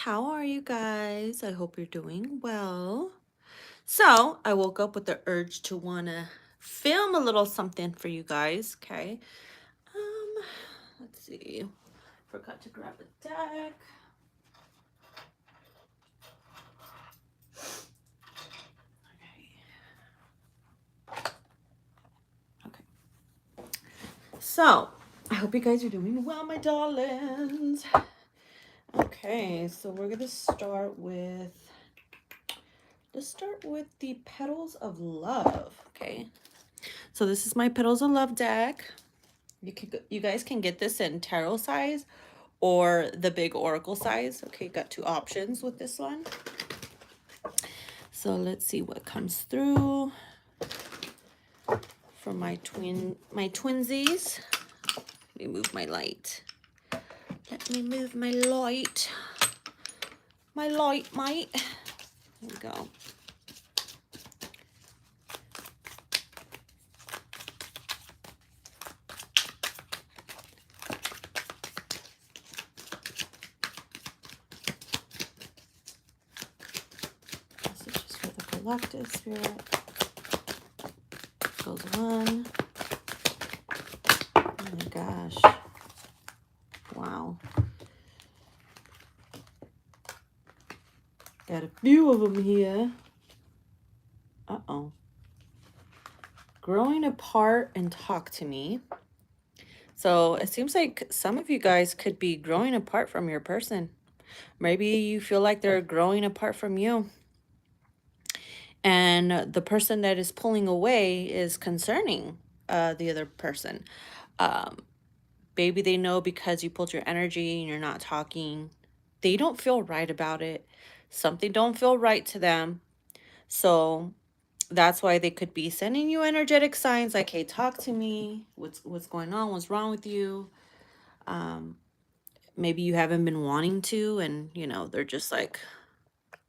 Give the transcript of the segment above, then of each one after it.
How are you guys? I hope you're doing well. So, I woke up with the urge to want to film a little something for you guys, okay? Let's see. Forgot to grab a deck. Okay. So, I hope you guys are doing well, my darlings. Okay, so we're going to start with the Petals of Love, okay? So this is my Petals of Love deck. You guys can get this in tarot size or the big oracle size. Okay, got two options with this one. So let's see what comes through for my twinsies. Let me move my light. Let me move my light. My light, mate. There we go. This is just for the collective spirit. Goes one. Oh my gosh. Wow. Got a few of them here. Uh-oh. Growing apart and talk to me. So it seems like some of you guys could be growing apart from your person. Maybe you feel like they're growing apart from you. And the person that is pulling away is concerning the other person. Maybe they know because you pulled your energy and you're not talking. They don't feel right about it. Something don't feel right to them. So that's why they could be sending you energetic signs like, hey, talk to me. What's going on? What's wrong with you? Maybe you haven't been wanting to, and you know, they're just like,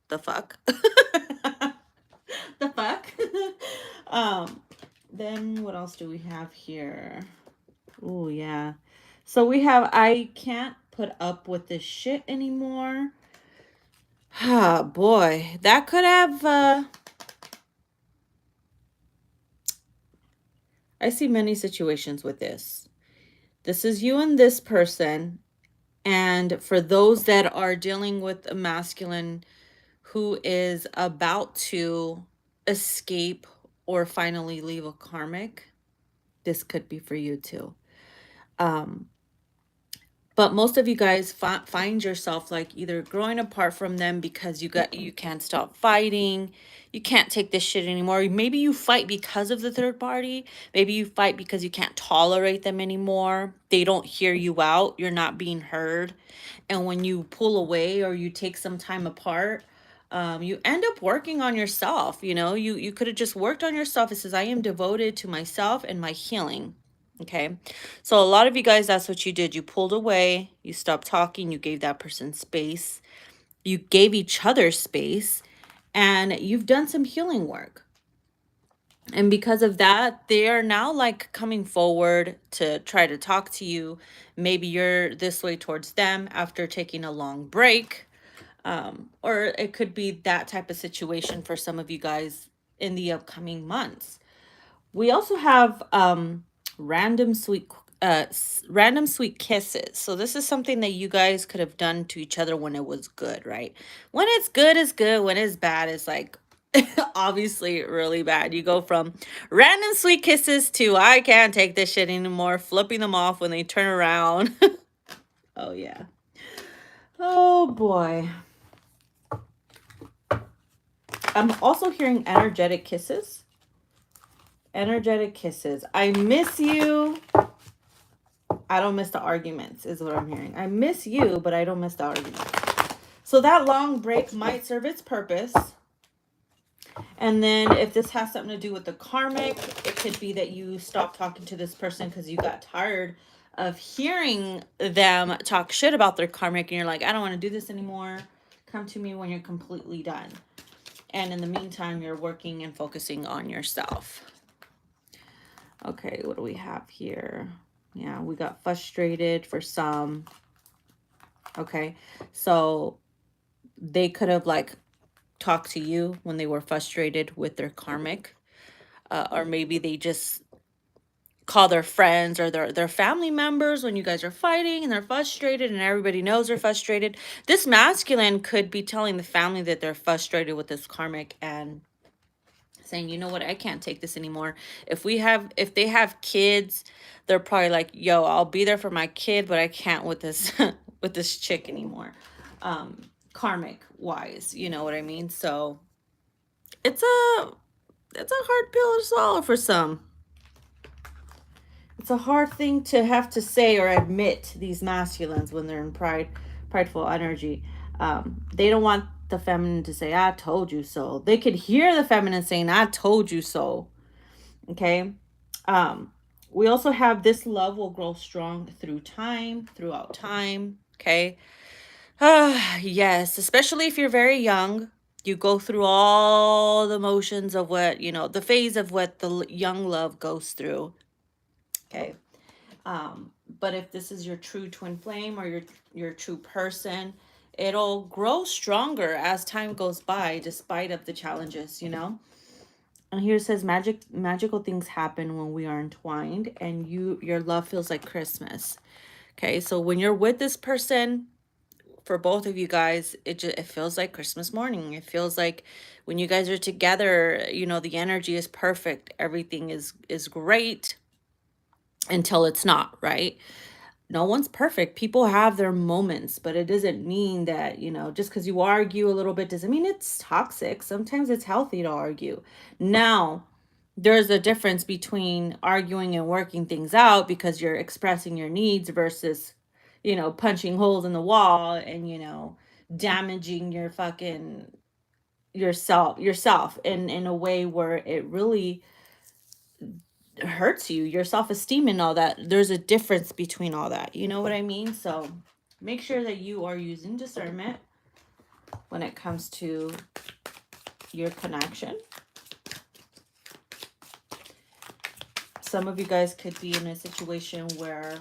the fuck? The fuck? Then what else do we have here? Oh yeah. So we have, I can't put up with this shit anymore. Ah, boy. That could have I see many situations with this. This is you and this person. And for those that are dealing with a masculine who is about to escape or finally leave a karmic, this could be for you too. But most of you guys find yourself like either growing apart from them because you can't stop fighting. You can't take this shit anymore. Maybe you fight because of the third party. Maybe you fight because you can't tolerate them anymore. They don't hear you out. You're not being heard. And when you pull away or you take some time apart, you end up working on yourself. You know, you could have just worked on yourself. It says, I am devoted to myself and my healing. Okay. So a lot of you guys, that's what you did. You pulled away, you stopped talking, you gave that person space, you gave each other space, and you've done some healing work. And because of that, they are now like coming forward to try to talk to you. Maybe you're this way towards them after taking a long break. Or it could be that type of situation for some of you guys in the upcoming months. We also have random sweet kisses. So this is something that you guys could have done to each other when it was good, right? When it's good, it's good. When it's bad, it's like obviously really bad. You go from random sweet kisses to I can't take this shit anymore, flipping them off when they turn around. Oh yeah. Oh boy. I'm also hearing energetic kisses. Energetic kisses. I miss you. I don't miss the arguments, is what I'm hearing. I miss you, but I don't miss the arguments. So that long break might serve its purpose. And then if this has something to do with the karmic, it could be that you stopped talking to this person because you got tired of hearing them talk shit about their karmic. And you're like, I don't want to do this anymore. Come to me when you're completely done. And in the meantime, you're working and focusing on yourself. Okay, what do we have here? Yeah, we got frustrated for some. Okay, so They could have like talked to you when they were frustrated with their karmic, or maybe they just call their friends or their family members when you guys are fighting and they're frustrated and everybody knows they're frustrated. This masculine could be telling the family that they're frustrated with this karmic and saying, you know what, I can't take this anymore. If they have kids, they're probably like, yo, I'll be there for my kid, but I can't with this with this chick anymore. Karmic wise, you know what I mean? So it's a hard pill to swallow for some. It's a hard thing to have to say or admit, these masculines, when they're in prideful energy. They don't want the feminine to say, I told you so. They could hear the feminine saying, I told you so. Okay. Um, we also have this love will grow strong throughout time. Okay. Yes, especially if you're very young. You go through all the motions of what, the phase of what the young love goes through. Okay. But if this is your true twin flame or your true person, it'll grow stronger as time goes by, despite of the challenges. And here it says magical things happen when we are entwined, and your love feels like Christmas. Okay, so when you're with this person, for both of you guys, it feels like Christmas morning. It feels like when you guys are together, the energy is perfect. Everything is great until it's not, right? No one's perfect. People have their moments, but it doesn't mean that, just because you argue a little bit doesn't mean it's toxic. Sometimes it's healthy to argue. Now, there's a difference between arguing and working things out because you're expressing your needs versus, punching holes in the wall and, damaging your fucking yourself in a way where it really hurts you, your self-esteem and all that. There's a difference between all that. You know what I mean? So make sure that you are using discernment when it comes to your connection. Some of you guys could be in a situation where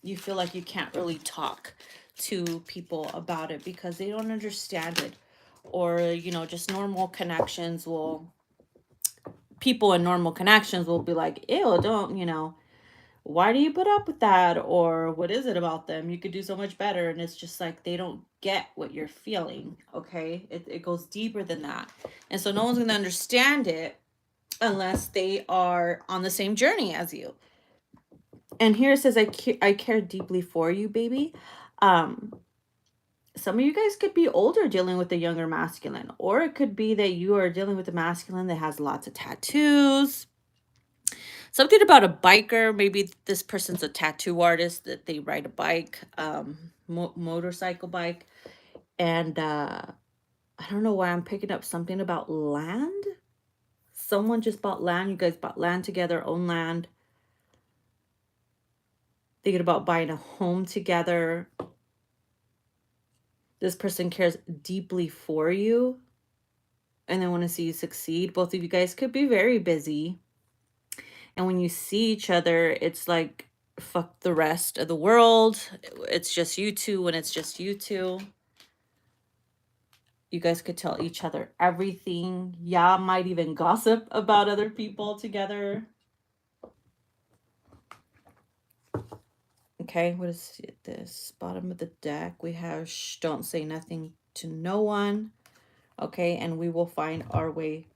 you feel like you can't really talk to people about it because they don't understand it, or just normal connections will people in normal connections will be like, ew, don't, why do you put up with that? Or what is it about them? You could do so much better. And it's just like they don't get what you're feeling. Okay. It goes deeper than that. And so no one's going to understand it unless they are on the same journey as you. And here it says, I care deeply for you, baby. Some of you guys could be older dealing with the younger masculine, or it could be that you are dealing with a masculine that has lots of tattoos. Something about a biker. Maybe this person's a tattoo artist, that they ride a bike, motorcycle bike. And I don't know why I'm picking up something about land. Someone just bought land. You guys bought land together, own land. Thinking about buying a home together. This person cares deeply for you and they want to see you succeed. Both of you guys could be very busy. And when you see each other, it's like, fuck the rest of the world. It's just you two when it's just you two. You guys could tell each other everything. Yeah, might even gossip about other people together. Okay, what is this? Bottom of the deck, we have shh, don't say nothing to no one. Okay, and we will find our way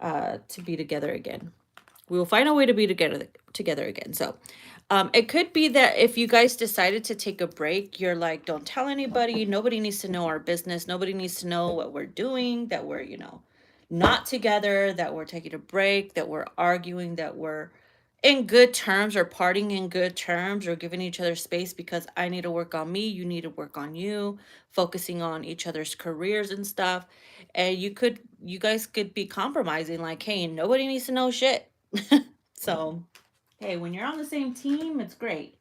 to be together again. We will find a way to be together again. So it could be that if you guys decided to take a break, you're like, don't tell anybody. Nobody needs to know our business. Nobody needs to know what we're doing, that we're, not together, that we're taking a break, that we're arguing, that we're in good terms or parting in good terms or giving each other space because I need to work on me, you need to work on you, focusing on each other's careers and stuff. And you guys could be compromising, like, hey, nobody needs to know shit. So, hey, when you're on the same team, it's great.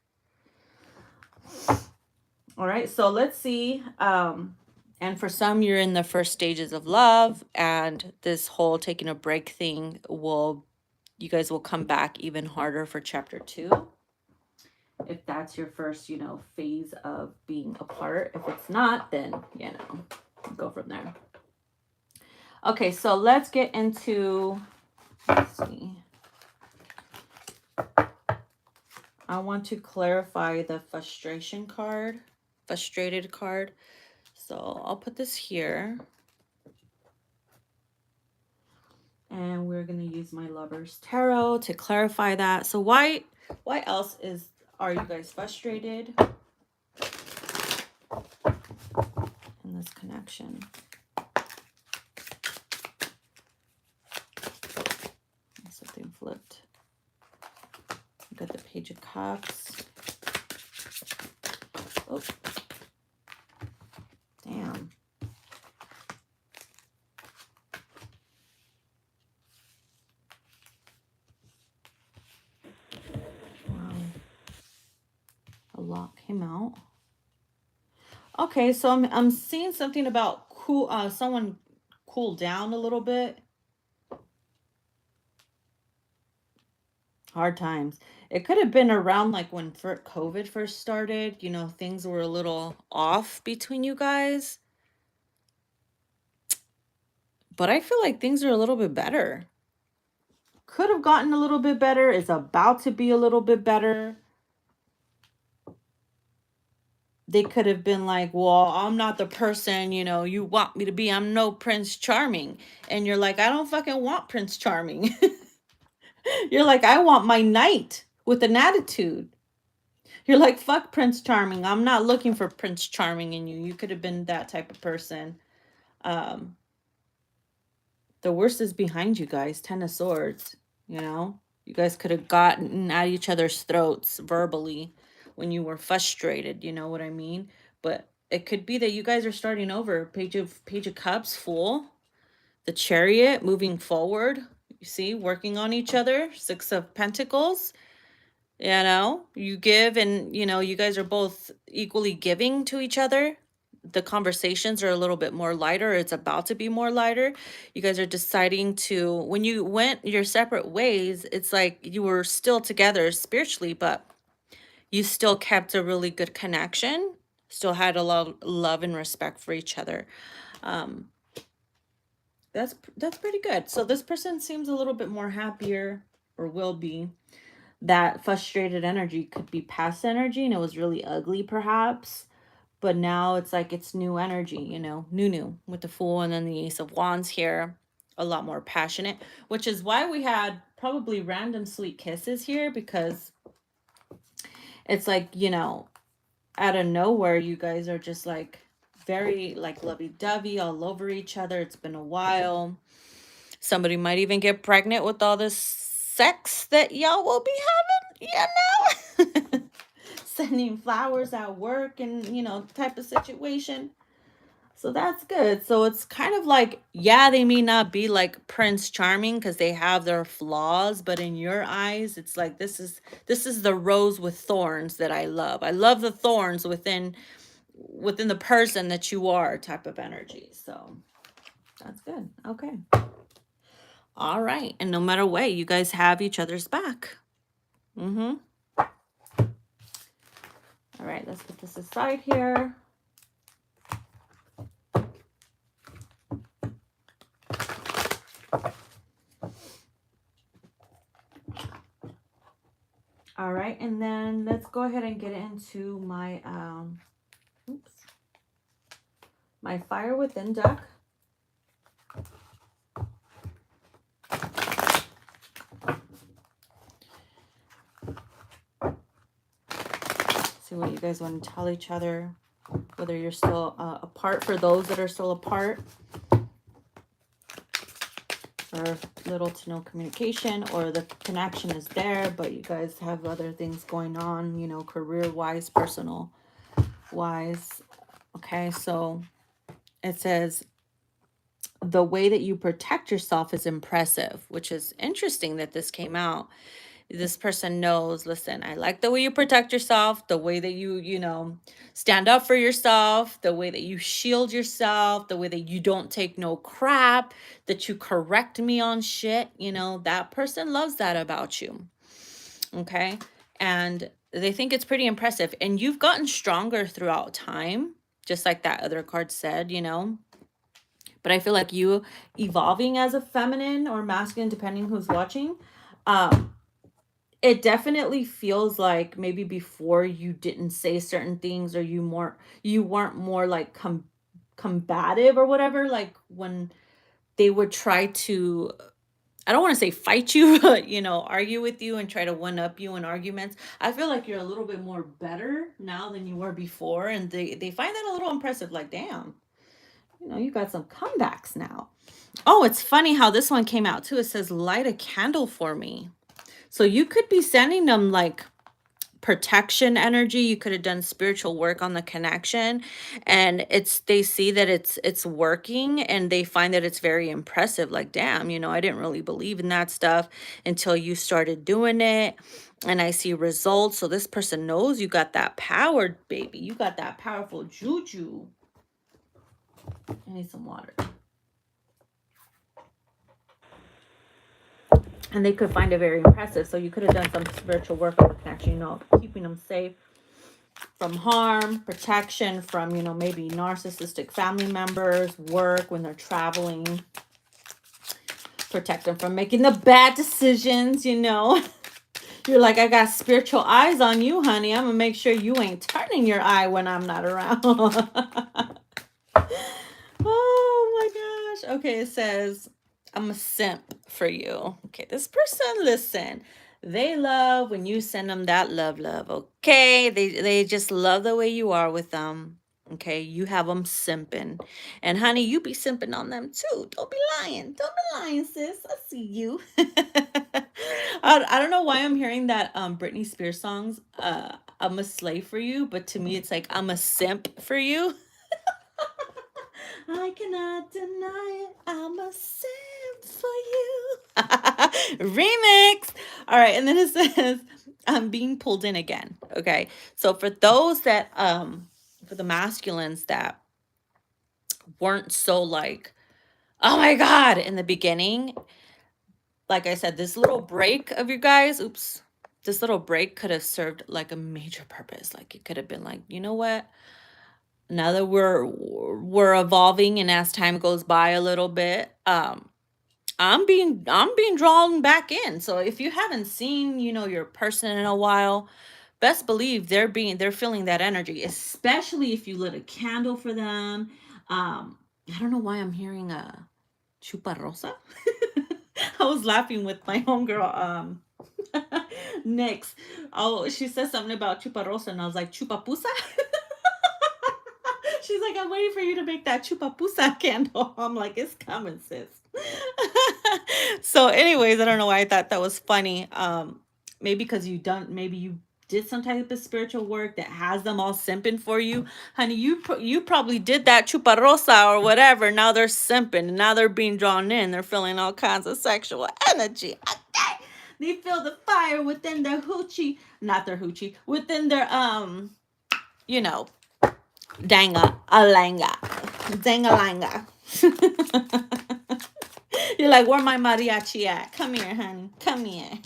All right, so let's see. And for some, you're in the first stages of love, and this whole taking a break thing you guys will come back even harder for chapter 2. if that's your first, you know, phase of being apart. If it's not, then, you know, go from there. Okay, so let's get into, let's see. I want to clarify the frustration card, frustrated card. So I'll put this here. And we're going to use my Lover's Tarot to clarify that. So why else are you guys frustrated in this connection? Something flipped. We got the Page of Cups. Oh. Damn. Wow. A lot came out. Okay, so I'm seeing something about someone cool down a little bit. Hard times. It could have been around like when COVID first started, you know, things were a little off between you guys. But I feel like things are a little bit better. Could have gotten a little bit better. It's about to be a little bit better. They could have been like, well, I'm not the person, you know, you want me to be. I'm no Prince Charming. And you're like, I don't fucking want Prince Charming. You're like, I want my knight with an attitude. You're like, fuck Prince Charming. I'm not looking for Prince Charming in you. You could have been that type of person. The worst is behind you guys. 10 of Swords, you know? You guys could have gotten at each other's throats verbally when you were frustrated, you know what I mean? But it could be that you guys are starting over. Page of Cups, Fool. The Chariot, moving forward. You see, working on each other. Six of Pentacles. You know, you give and, you know, you guys are both equally giving to each other. The conversations are a little bit more lighter. It's about to be more lighter. You guys are deciding to, when you went your separate ways, it's like you were still together spiritually, but you still kept a really good connection, still had a lot of love and respect for each other. That's pretty good. So this person seems a little bit more happier, or will be. That frustrated energy could be past energy and it was really ugly perhaps, but now it's like it's new energy, you know, new with the Fool and then the Ace of Wands here, a lot more passionate, which is why we had probably random sweet kisses here, because it's like, you know, out of nowhere you guys are just like very like lovey-dovey all over each other. It's been a while. Somebody might even get pregnant with all this sex that y'all will be having, you know? Sending flowers at work and, you know, type of situation. So that's good. So it's kind of like, yeah, they may not be like Prince Charming because they have their flaws, but in your eyes, it's like this is the rose with thorns that I love. I love the thorns within the person that you are type of energy. So that's good. Okay. All right. And no matter what, you guys have each other's back. All right, let's put this aside here. All right, and then let's go ahead and get into my my Fire Within deck. See what you guys want to tell each other, whether you're still apart, for those that are still apart, or little to no communication, or the connection is there, but you guys have other things going on, you know, career-wise, personal-wise. Okay, so it says, the way that you protect yourself is impressive, which is interesting that this came out. This person knows, listen, I like the way you protect yourself, the way that you know, stand up for yourself, the way that you shield yourself, the way that you don't take no crap, that you correct me on shit, you know, that person loves that about you. Okay. And they think it's pretty impressive. And you've gotten stronger throughout time, just like that other card said, you know. But I feel like you evolving as a feminine or masculine, depending who's watching, um, it definitely feels like maybe before you didn't say certain things, or you weren't more like combative or whatever, like when they would try to, I don't want to say fight you, but argue with you and try to one up you in arguments. I feel like you're a little bit more better now than you were before, and they find that a little impressive. Like, damn, you got some comebacks now. Oh, it's funny how this one came out too. It says light a candle for me. So you could be sending them like protection energy. You could have done spiritual work on the connection, and they see that it's working, and they find that it's very impressive. Like, damn, I didn't really believe in that stuff until you started doing it, and I see results. So this person knows you got that power, baby. You got that powerful juju. I need some water. And they could find it very impressive. So you could have done some spiritual work on the connection, keeping them safe from harm, protection from, maybe narcissistic family members, work when they're traveling, protect them from making the bad decisions, You're like, I got spiritual eyes on you, honey. I'm going to make sure you ain't turning your eye when I'm not around. Oh my gosh. Okay, it says, I'm a simp for you. Okay, this person, listen. They love when you send them that love, okay? They just love the way you are with them. Okay, you have them simping. And honey, you be simping on them too. Don't be lying. Don't be lying, sis. I see you. I don't know why I'm hearing that Britney Spears songs, I'm a slave for you, but to me it's like I'm a simp for you. I cannot deny it. I'm a simp for you. Remix. All right. And then it says, I'm being pulled in again. Okay. So for those that, for the masculines that weren't so like, oh my God, in the beginning, like I said, this little break of you guys, this little break could have served like a major purpose. Like it could have been like, you know what? Now that we're evolving, and as time goes by a little bit, I'm being drawn back in. So if you haven't seen, your person in a while, best believe they're feeling that energy, especially if you lit a candle for them. I don't know why I'm hearing a chupa rosa. I was laughing with my homegirl, Nyx. Oh, she said something about chupa rosa, and I was like, chupapusa? She's like, I'm waiting for you to make that chupapusa candle. I'm like, it's coming, sis. So anyways, I don't know why I thought that was funny. Maybe because maybe you did some type of spiritual work that has them all simping for you. Honey, you probably did that chuparosa or whatever. Now they're simping, and now they're being drawn in. They're feeling all kinds of sexual energy. Okay. They feel the fire within their hoochie, not their hoochie, within their danga alanga, dangalanga. You're like, where my mariachi at? Come here, honey. Come here.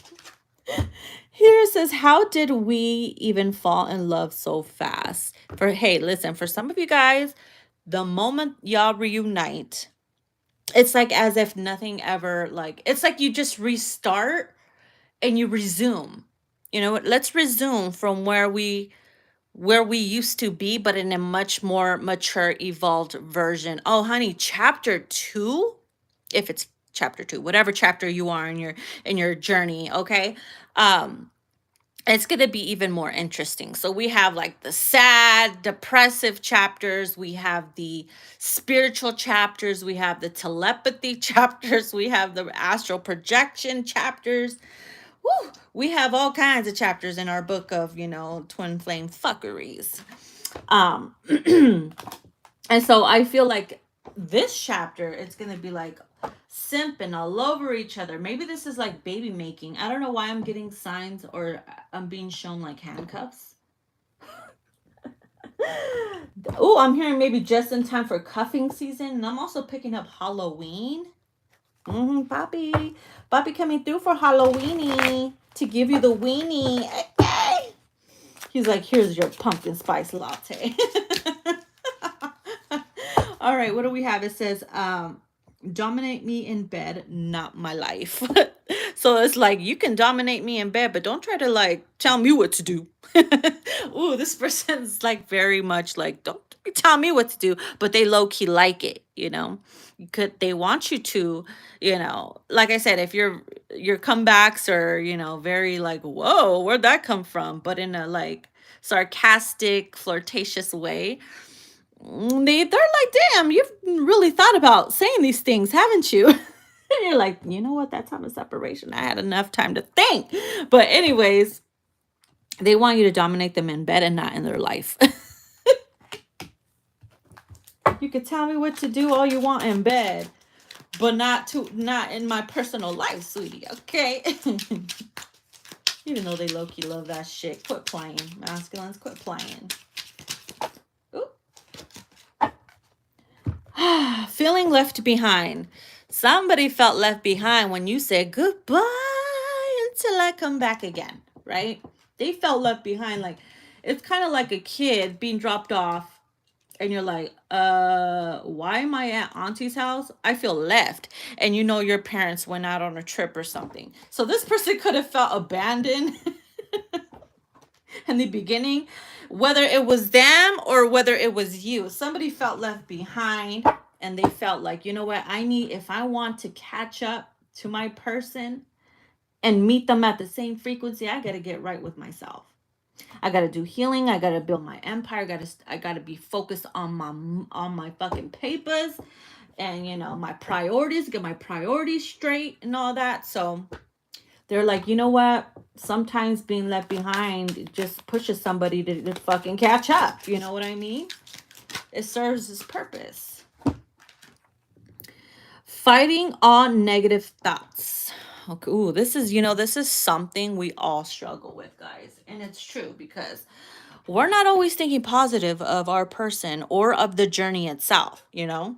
Here it says, how did we even fall in love so fast? Hey, listen, for some of you guys, the moment y'all reunite, it's like as if nothing ever, like, it's like you just restart and you resume. Let's resume from where we used to be, but in a much more mature, evolved version. Oh, honey, chapter 2, if it's chapter 2, whatever chapter you are in your journey, okay? It's going to be even more interesting. So we have like the sad, depressive chapters, we have the spiritual chapters, we have the telepathy chapters, we have the astral projection chapters. Woo! We have all kinds of chapters in our book of, twin flame fuckeries. And so I feel like this chapter, it's going to be like simping all over each other. Maybe this is like baby making. I don't know why I'm getting signs, or I'm being shown like handcuffs. Oh, I'm hearing maybe just in time for cuffing season. And I'm also picking up Halloween. Poppy coming through for Halloweeny to give you the weenie. Okay. He's like, here's your pumpkin spice latte. All right, what do we have? It says, dominate me in bed, not my life. So it's like, you can dominate me in bed, but don't try to like tell me what to do. Ooh, this person's like very much like, don't tell me what to do, but they low key like it, you know. They want you to, you know, like I said, if your comebacks are, you know, very like, whoa, where'd that come from? But in a like sarcastic, flirtatious way, they're like, damn, you've really thought about saying these things, haven't you? And you're like, you know what? That time of separation, I had enough time to think. But anyways, they want you to dominate them in bed and not in their life. You could tell me what to do all you want in bed, but not in my personal life, sweetie. Okay. Even though they low-key love that shit. Quit playing. Masculines, quit playing. Feeling left behind. Somebody felt left behind when you said goodbye until I come back again, right? They felt left behind. Like, it's kind of like a kid being dropped off and you're like, why am I at auntie's house? I feel left. And you know your parents went out on a trip or something. So this person could have felt abandoned in the beginning, whether it was them or whether it was you. Somebody felt left behind and they felt like, you know what, if I want to catch up to my person and meet them at the same frequency, I got to get right with myself. I got to do healing. I got to build my empire. I got to be focused on my fucking papers and, you know, my priorities, get my priorities straight and all that. So they're like, you know what? Sometimes being left behind just pushes somebody to fucking catch up. You know what I mean? It serves its purpose. Fighting on negative thoughts. Okay. Ooh, this is something we all struggle with, guys. And it's true because we're not always thinking positive of our person or of the journey itself, you know?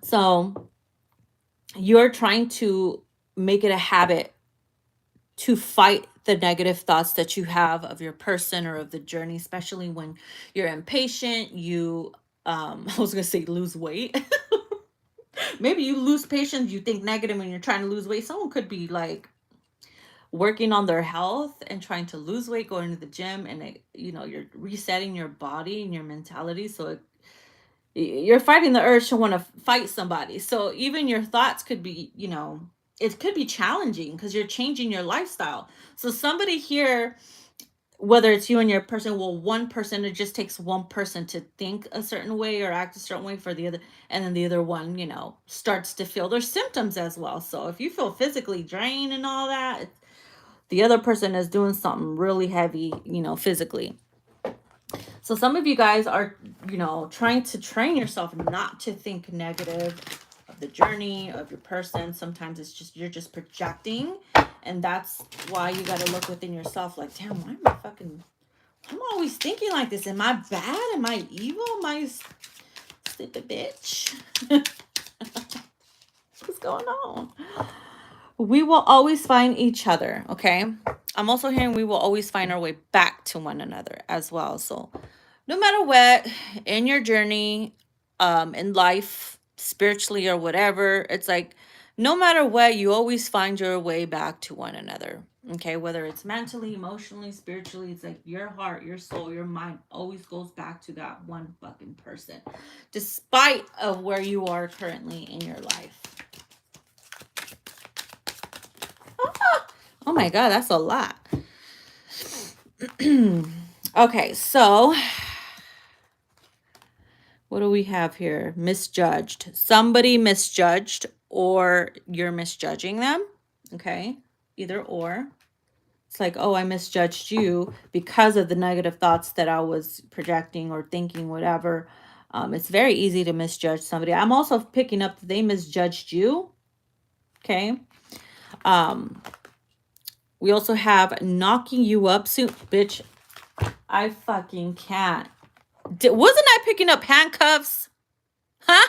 So you're trying to make it a habit to fight the negative thoughts that you have of your person or of the journey, especially when you're impatient, I was going to say lose weight. Maybe you lose patience, you think negative when you're trying to lose weight. Someone could be like working on their health and trying to lose weight, going to the gym, and you're resetting your body and your mentality. So you're fighting the urge to want to fight somebody. So even your thoughts could be, it could be challenging because you're changing your lifestyle. So somebody here, whether it's you and your person, well, one person, it just takes one person to think a certain way or act a certain way for the other. And then the other one, starts to feel their symptoms as well. So if you feel physically drained and all that, the other person is doing something really heavy, physically. So some of you guys are, trying to train yourself not to think negative of the journey, of your person. Sometimes it's just, you're just projecting. And that's why you got to look within yourself like, damn, I'm always thinking like this. Am I bad? Am I evil? Am I stupid bitch? What's going on? We will always find each other, okay? I'm also hearing we will always find our way back to one another as well. So no matter what, in your journey, in life, spiritually or whatever, it's like, no matter what, you always find your way back to one another, okay? Whether it's mentally, emotionally, spiritually, it's like your heart, your soul, your mind always goes back to that one fucking person, despite of where you are currently in your life. Oh my God, that's a lot. Okay, so what do we have here? Misjudged. Somebody misjudged or you're misjudging them. Okay, either or. It's like, oh, I misjudged you because of the negative thoughts that I was projecting or thinking, whatever. It's very easy to misjudge somebody. I'm also picking up that they misjudged you. Okay. We also have knocking you up soon. Bitch, I fucking can't. Wasn't I picking up handcuffs? Huh?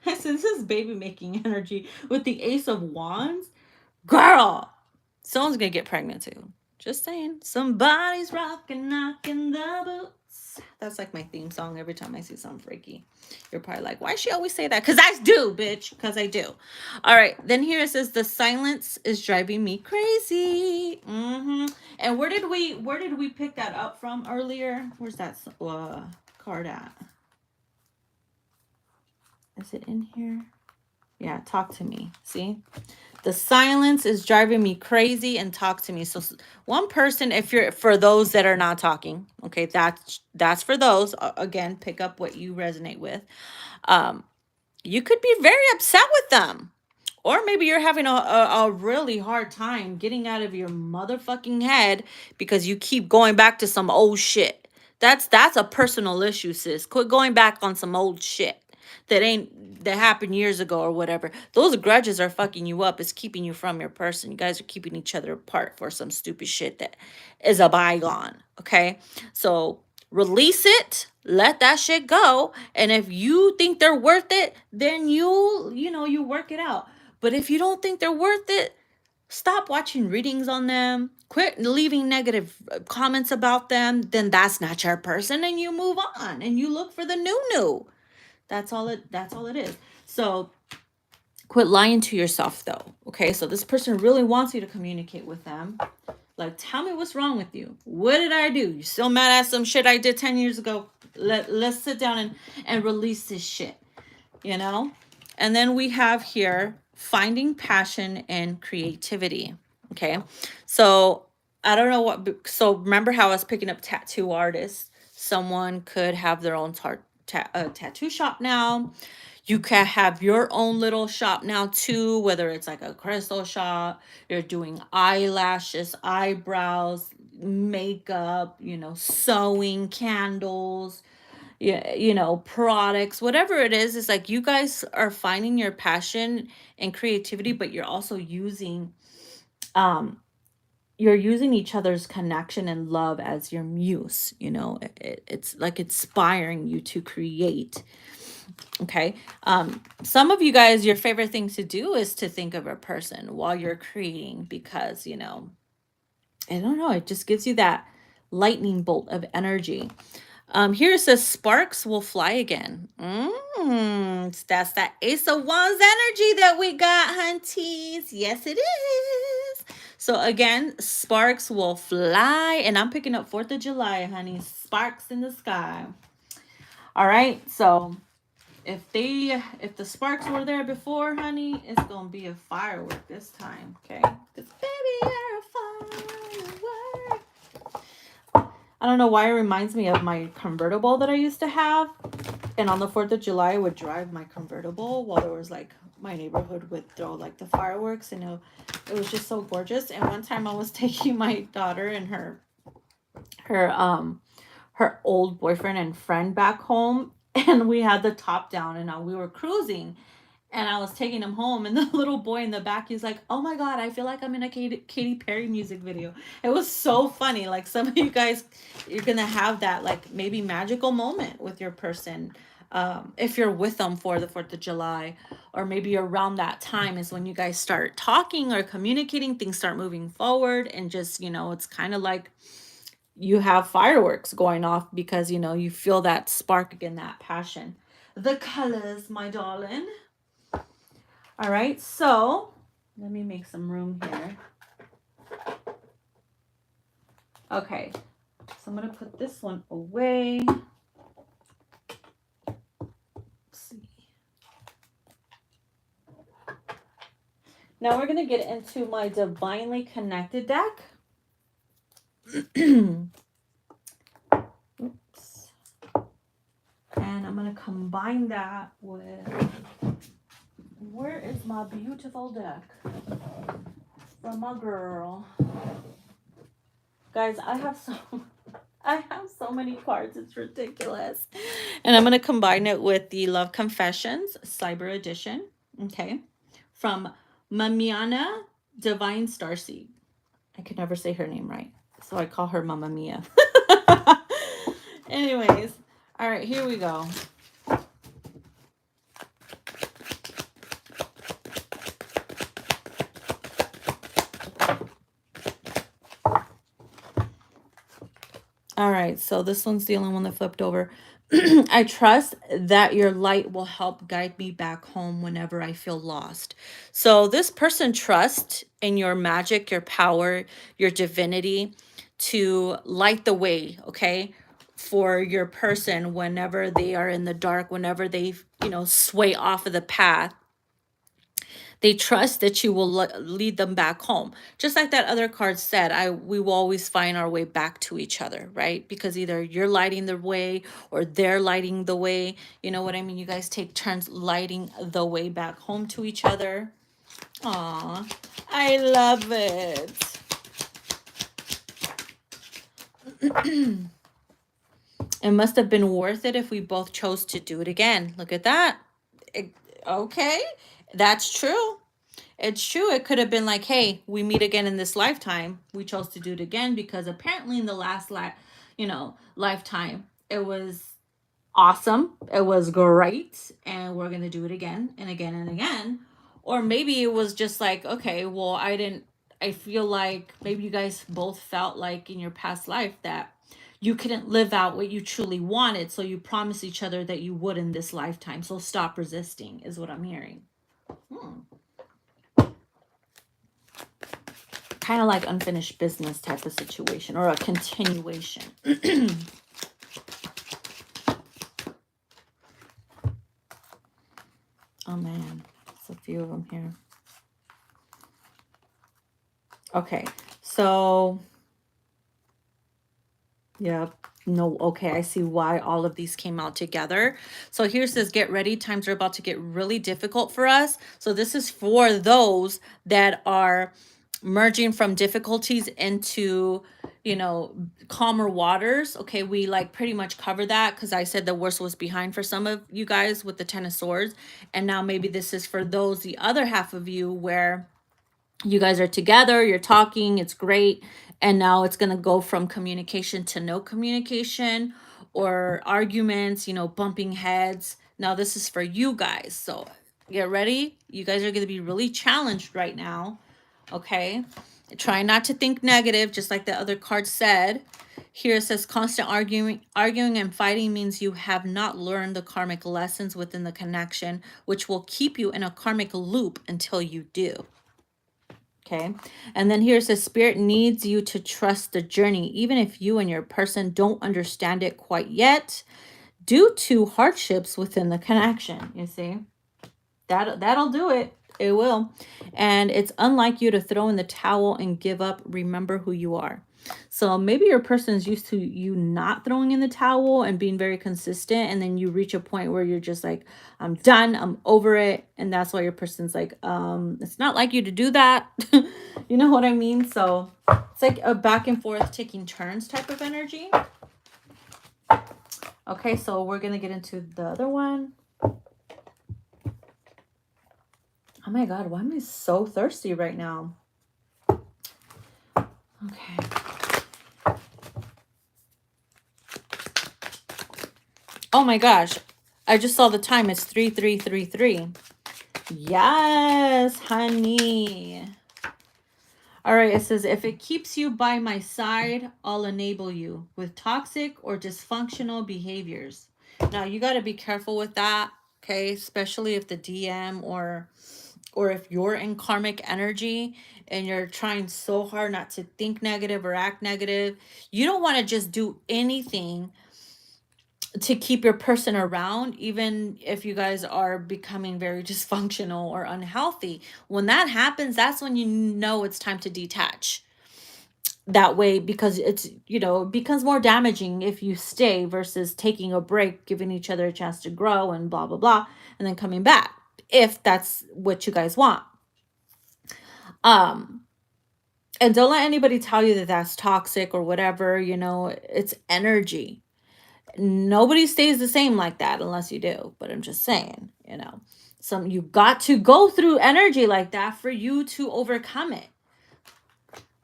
Since this is baby making energy with the Ace of Wands, girl, Someone's gonna get pregnant too. Just saying. Somebody's rocking, knocking the boots. That's like my theme song every time I see something freaky. You're probably like, why she always say that? Because I do, bitch. Because I do. All right. Then here it says, the silence is driving me crazy. And where did we pick that up from earlier? Where's that card at? Is it in here? Yeah, talk to me. See? The silence is driving me crazy and talk to me. So one person, if you're, for those that are not talking, okay, that's for those. Again, pick up what you resonate with. You could be very upset with them. Or maybe you're having a really hard time getting out of your motherfucking head because you keep going back to some old shit. That's a personal issue, sis. Quit going back on some old shit that happened years ago or whatever. Those grudges are fucking you up. It's keeping you from your person. You guys are keeping each other apart for some stupid shit that is a bygone. Okay? So release it, let that shit go. And if you think they're worth it, then you work it out. But if you don't think they're worth it, stop watching readings on them. Quit leaving negative comments about them. Then that's not your person, and you move on and you look for the new. That's all it is. So quit lying to yourself though. Okay? So this person really wants you to communicate with them. Like, tell me what's wrong with you. What did I do? You still mad at some shit I did 10 years ago? Let's sit down and release this shit. And then we have here finding passion and creativity. Okay. So I don't know what. So remember how I was picking up tattoo artists? Someone could have their own tattoo shop now. You can have your own little shop now too, whether it's like a crystal shop, you're doing eyelashes, eyebrows, makeup, sewing, candles, products, whatever it is. It's like you guys are finding your passion and creativity, but you're also using each other's connection and love as your muse. It's like inspiring you to create. Okay. Some of you guys, your favorite thing to do is to think of a person while you're creating because, I don't know, it just gives you that lightning bolt of energy. Here it says sparks will fly again. That's that Ace of Wands energy that we got, hunties. Yes, it is. So again, sparks will fly. And I'm picking up 4th of July, honey. Sparks in the sky. All right. So if the sparks were there before, honey, it's going to be a firework this time. Okay. Because baby, you're a firework. I don't know why it reminds me of my convertible that I used to have. And on the 4th of July, I would drive my convertible while there was like my neighborhood would throw like the fireworks. And it was just so gorgeous. And one time I was taking my daughter and her old boyfriend and friend back home. And we had the top down and we were cruising. And I was taking him home, and the little boy in the back, he's like, oh my God, I feel like I'm in a Katy Perry music video. It was so funny. Like, some of you guys, you're going to have that, like, maybe magical moment with your person. If you're with them for the 4th of July, or maybe around that time is when you guys start talking or communicating, things start moving forward, and just, it's kind of like you have fireworks going off because, you feel that spark again, that passion. The colors, my darling. All right, so let me make some room here. Okay, so I'm going to put this one away. Let's see. Now we're going to get into my Divinely Connected deck. Oops. And I'm going to combine that with... Where is my beautiful deck from my girl? Guys, I have so many cards, it's ridiculous. And I'm going to combine it with the Love Confessions Cyber Edition, okay, from Mamiana Divine Starseed. I could never say her name right, so I call her Mama Mia. Anyways, all right, here we go. All right, so this one's the only one that flipped over. I trust that your light will help guide me back home whenever I feel lost. So this person trusts in your magic, your power, your divinity to light the way, okay? For your person whenever they are in the dark, whenever they, sway off of the path. They trust that you will lead them back home. Just like that other card said, we will always find our way back to each other, right? Because either you're lighting the way or they're lighting the way. You know what I mean? You guys take turns lighting the way back home to each other. Aw, I love it. It must have been worth it if we both chose to do it again. Look at that. Okay, that's true. It's true. It could have been like, hey, we meet again in this lifetime. We chose to do it again because apparently in the last lifetime, it was awesome. It was great. And we're going to do it again and again and again. Or maybe it was just like, okay, well, I feel like maybe you guys both felt like in your past life that you couldn't live out what you truly wanted. So you promised each other that you would in this lifetime. So stop resisting is what I'm hearing. Kind of like unfinished business type of situation or a continuation. Oh man, there's a few of them here. Okay, so yeah, no, okay, I see why all of these came out together. So here says, get ready, times are about to get really difficult for us. So this is for those that are merging from difficulties into, calmer waters. Okay, we like pretty much cover that because I said the worst was behind for some of you guys with the Ten of Swords. And now maybe this is for those, the other half of you, where you guys are together, you're talking, it's great. And now it's going to go from communication to no communication or arguments, bumping heads. Now this is for you guys. So get ready. You guys are going to be really challenged right now. Okay. Try not to think negative, just like the other card said. Here it says constant arguing and fighting means you have not learned the karmic lessons within the connection, which will keep you in a karmic loop until you do. Okay. And then here it says spirit needs you to trust the journey, even if you and your person don't understand it quite yet, due to hardships within the connection. You see, that'll do it. It will. And it's unlike you to throw in the towel and give up. Remember who you are. So maybe your person is used to you not throwing in the towel and being very consistent. And then you reach a point where you're just like, I'm done. I'm over it. And that's why your person's like, it's not like you to do that. You know what I mean? So it's like a back and forth taking turns type of energy. Okay, so we're going to get into the other one. Oh my God, why am I so thirsty right now? Okay. Oh my gosh, I just saw the time. It's 3:33. Yes, honey. All right, it says, if it keeps you by my side, I'll enable you with toxic or dysfunctional behaviors. Now, you got to be careful with that, okay? Especially if the DM or if you're in karmic energy and you're trying so hard not to think negative or act negative. You don't want to just do anything to keep your person around, even if you guys are becoming very dysfunctional or unhealthy. When that happens, that's when you know it's time to detach. That way, because it's, it becomes more damaging if you stay versus taking a break, giving each other a chance to grow and blah, blah, blah, and then coming back, if that's what you guys want. And don't let anybody tell you that that's toxic or whatever, it's energy. Nobody stays the same like that unless you do, but I'm just saying, you got to go through energy like that for you to overcome it.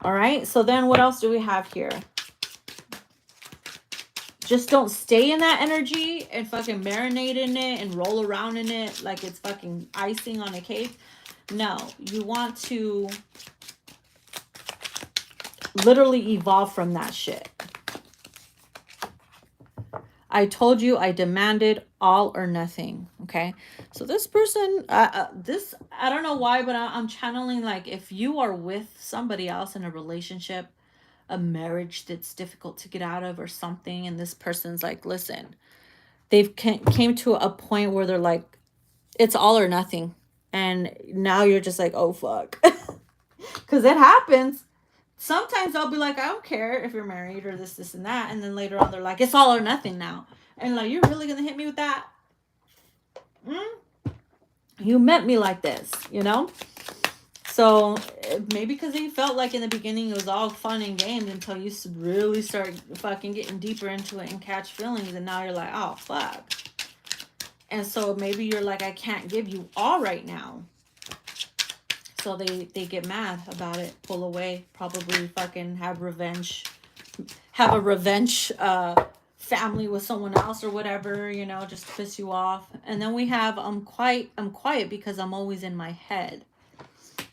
All right, so then what else do we have here? Just don't stay in that energy and fucking marinate in it and roll around in it like it's fucking icing on a cake. No, you want to literally evolve from that shit. I told you, I demanded all or nothing. Okay. So this person, I don't know why, but I'm channeling like if you are with somebody else in a relationship, a marriage that's difficult to get out of or something, and this person's like, listen, they've came to a point where they're like, it's all or nothing. And now you're just like, oh, fuck. Because it happens. Sometimes I'll be like, I don't care if you're married or this, and that. And then later on, they're like, it's all or nothing now. And like, you're really going to hit me with that? You met me like this, you know? So maybe because he felt like in the beginning it was all fun and games until you really start fucking getting deeper into it and catch feelings. And now you're like, oh, fuck. And so maybe you're like, I can't give you all right now. So they get mad about it, pull away, probably fucking have revenge, have a revenge family with someone else or whatever, you know, just to piss you off. And then we have I'm quiet because I'm always in my head.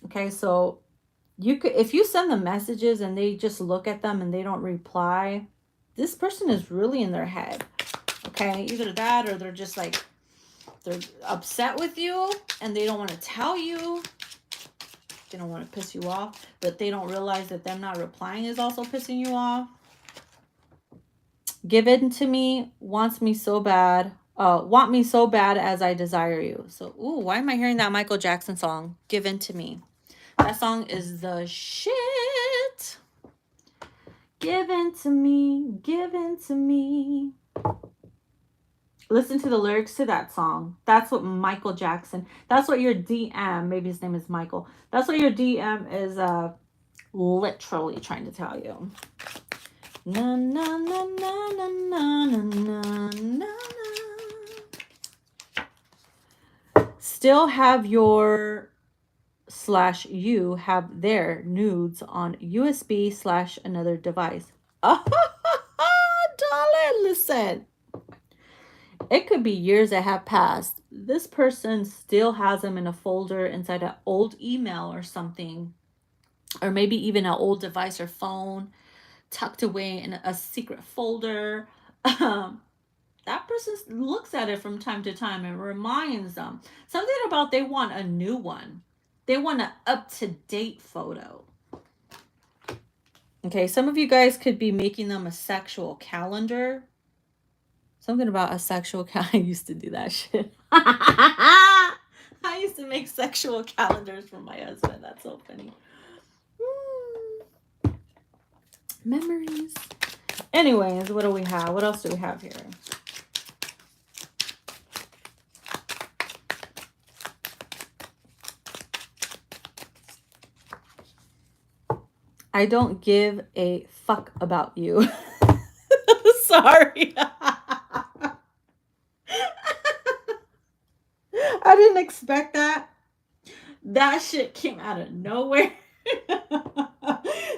Okay, so you could, if you send them messages and they just look at them and they don't reply, this person is really in their head. Okay, either that or they're just like, they're upset with you and they don't want to tell you. They don't want to piss you off, but they don't realize that them not replying is also pissing you off. Give in to me, want me so bad as I desire you. So, ooh, why am I hearing that Michael Jackson song? Give in to me. That song is the shit. Give in to me, give in to me. Listen to the lyrics to that song. That's what Michael Jackson, that's what your DM, maybe his name is Michael. That's what your DM is literally trying to tell you. Na na na na na na na na na. Still have your /you have their nudes on USB / another device. Oh, darling, listen. It could be years that have passed. This person still has them in a folder inside an old email or something, or maybe even an old device or phone tucked away in a secret folder. That person looks at it from time to time and reminds them something about they want a new one. They want an up-to-date photo. Okay, some of you guys could be making them a sexual calendar. Something about a sexual calendar. I used to do that shit. I used to make sexual calendars for my husband. That's so funny. Memories. Anyways, what do we have? What else do we have here? I don't give a fuck about you. Sorry. I didn't expect that. That shit came out of nowhere.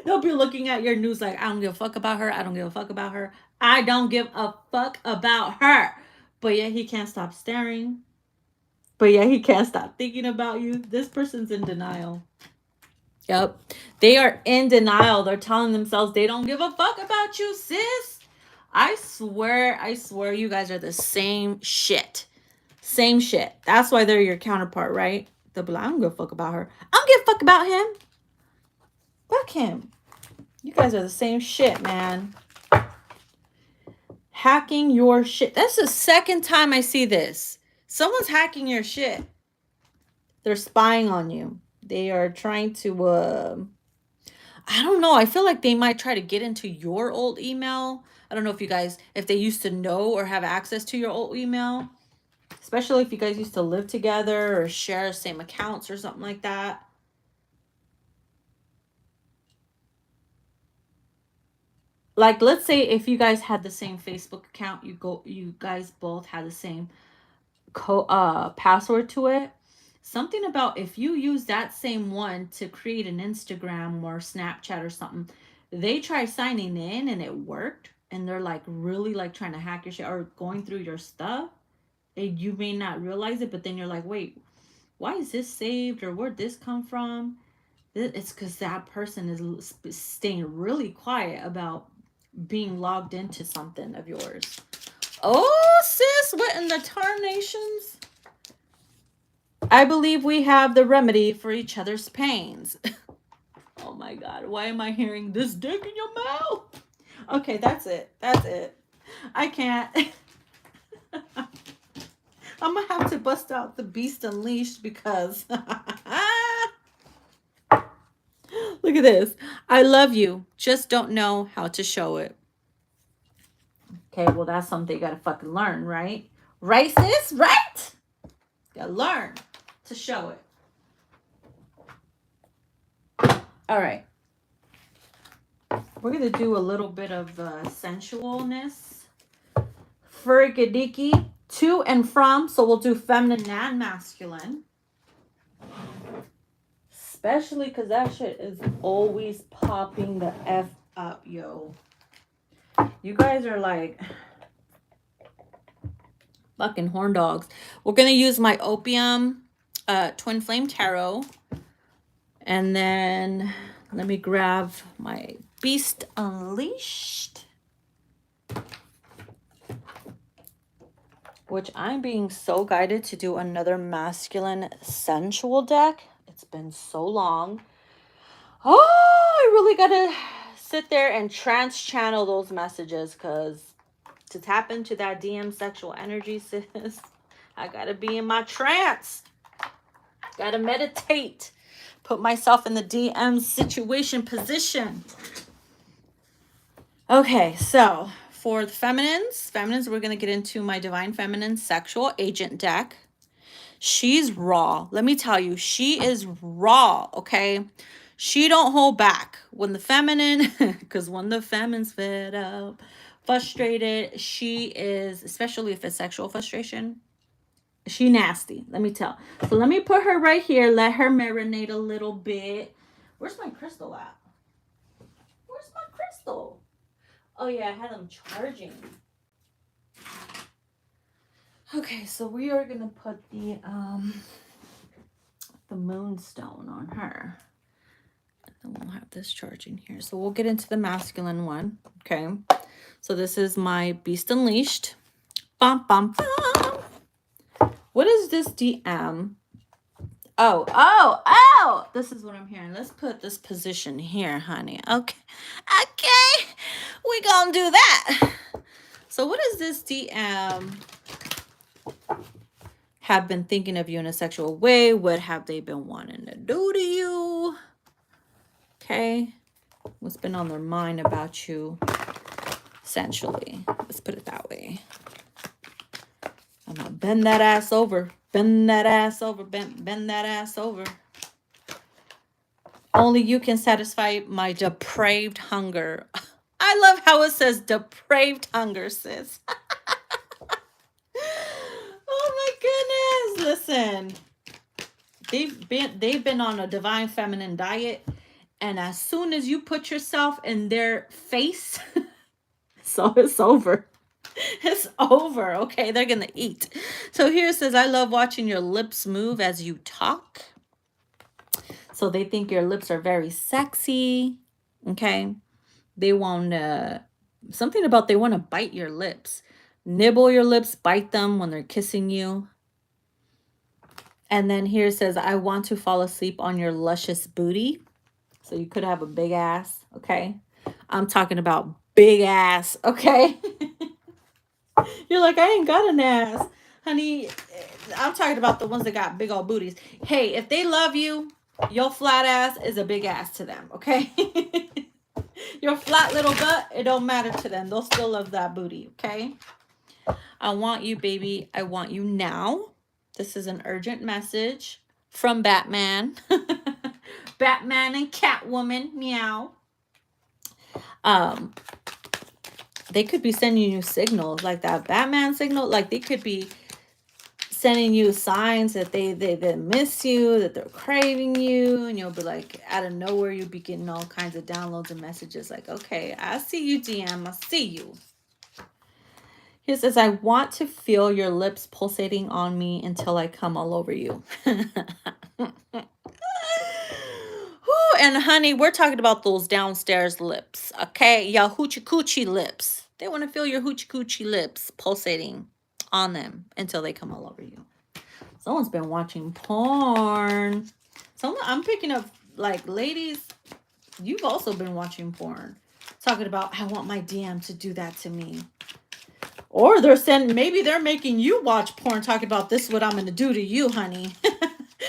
They'll be looking at your news like, I don't give a fuck about her. I don't give a fuck about her. I don't give a fuck about her. But yet he can't stop staring. But yet he can't stop thinking about you. This person's in denial. Yep. They are in denial. They're telling themselves they don't give a fuck about you, sis. I swear you guys are the same shit. Same shit. That's why they're your counterpart, right? They'll be like, I don't give a fuck about her. I don't give a fuck about him. Fuck him. You guys are the same shit, man. Hacking your shit. That's the second time I see this. Someone's hacking your shit. They're spying on you. They are trying to, I don't know. I feel like they might try to get into your old email. I don't know if you guys, if they used to know or have access to your old email. Especially if you guys used to live together or share the same accounts or something like that. Like, let's say if you guys had the same Facebook account, you guys both had the same password to it. Something about if you use that same one to create an Instagram or Snapchat or something, they try signing in and it worked. And they're like really like trying to hack your shit or going through your stuff. And you may not realize it, but then you're like, wait, why is this saved or where'd this come from? It's because that person is staying really quiet about being logged into something of yours. Oh, sis, what in the tarnations? I believe we have the remedy for each other's pains. Oh my God, why am I hearing this dick in your mouth? Okay, that's it. That's it. I can't. I'm gonna have to bust out the Beast Unleashed because look at this. I love you, just don't know how to show it. Okay, well, that's something you gotta fucking learn, right? Right, sis? Right? Gotta learn to show it. All right. We're gonna do a little bit of sensualness. Furgadiki, to and from. So we'll do feminine and masculine. Especially because that shit is always popping the F up, yo. You guys are like fucking horn dogs. We're going to use my Opium Twin Flame Tarot. And then let me grab my Beast Unleashed. Which I'm being so guided to do another masculine sensual deck. It's been so long. Oh, I really gotta sit there and trance channel those messages, because to tap into that DM sexual energy, sis, I gotta be in my trance. Gotta meditate. Put myself in the DM situation position. Okay, so for the feminines, we're gonna get into my Divine Feminine Sexual Agent deck. She's raw. Let me tell you, she is raw, okay? She don't hold back. When the feminine, because when the feminine's fed up, frustrated, she is, especially if it's sexual frustration, she nasty. Let me tell. So let me put her right here. Let her marinate a little bit. Where's my crystal at? Where's my crystal? Oh yeah, I had them charging. Okay, so we are gonna put the moonstone on her. And we'll have this charging here. So we'll get into the masculine one. Okay. So this is my Beast Unleashed. Bum, bum, bum. What is this DM? Oh. This is what I'm hearing. Let's put this position here, honey. Okay. We gonna do that. So what is this DM have been thinking of you in a sexual way? What have they been wanting to do to you? Okay. What's been on their mind about you sensually? Let's put it that way. I'm gonna bend that ass over. Bend that ass over. Bend that ass over. Only you can satisfy my depraved hunger. I love how it says depraved hunger, sis. Oh my goodness. Listen. They've been on a divine feminine diet, and as soon as you put yourself in their face, so it's over. It's over. Okay, they're gonna eat. So here it says, I love watching your lips move as you talk. So they think your lips are very sexy. Okay, they want something about they want to bite your lips, nibble your lips, bite them when they're kissing you. And then here it says, I want to fall asleep on your luscious booty. So you could have a big ass. Okay, I'm talking about big ass. Okay. You're like, I ain't got an ass, honey. I'm talking about the ones that got big old booties. Hey, if they love you, your flat ass is a big ass to them, okay? Your flat little butt, it don't matter to them. They'll still love that booty, okay? I want you, baby. I want you now. This is an urgent message from Batman. Batman and Catwoman, meow. They could be sending you signals like that Batman signal. Like they could be sending you signs that they miss you, that they're craving you. And you'll be like, out of nowhere, you'll be getting all kinds of downloads and messages like, okay, I see you, DM. I see you. Here says, I want to feel your lips pulsating on me until I come all over you. And honey, we're talking about those downstairs lips, okay? Y'all hoochie coochie lips. They want to feel your hoochie coochie lips pulsating on them until they come all over you. Someone's been watching porn. I'm picking up, like, ladies, you've also been watching porn. Talking about, I want my DM to do that to me. Or maybe they're making you watch porn, talking about, this is what I'm going to do to you, honey.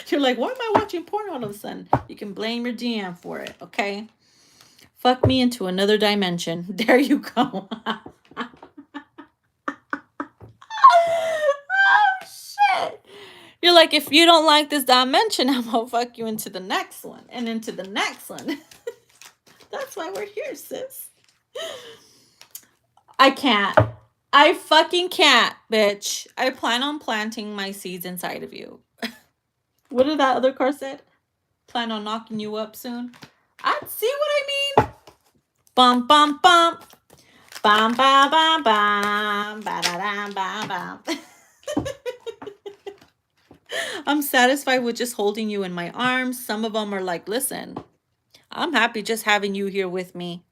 You're like, why am I watching porn all of a sudden? You can blame your DM for it, okay? Fuck me into another dimension. There you go. Oh, shit. You're like, if you don't like this dimension, I'm going to fuck you into the next one and into the next one. That's why we're here, sis. I can't. I fucking can't, bitch. I plan on planting my seeds inside of you. What did that other card said? Plan on knocking you up soon. I see what I mean. Bum, bum, bum. Bum, bum, bum, bum. Ba-da-dum, bum, bum. I'm satisfied with just holding you in my arms. Some of them are like, listen, I'm happy just having you here with me.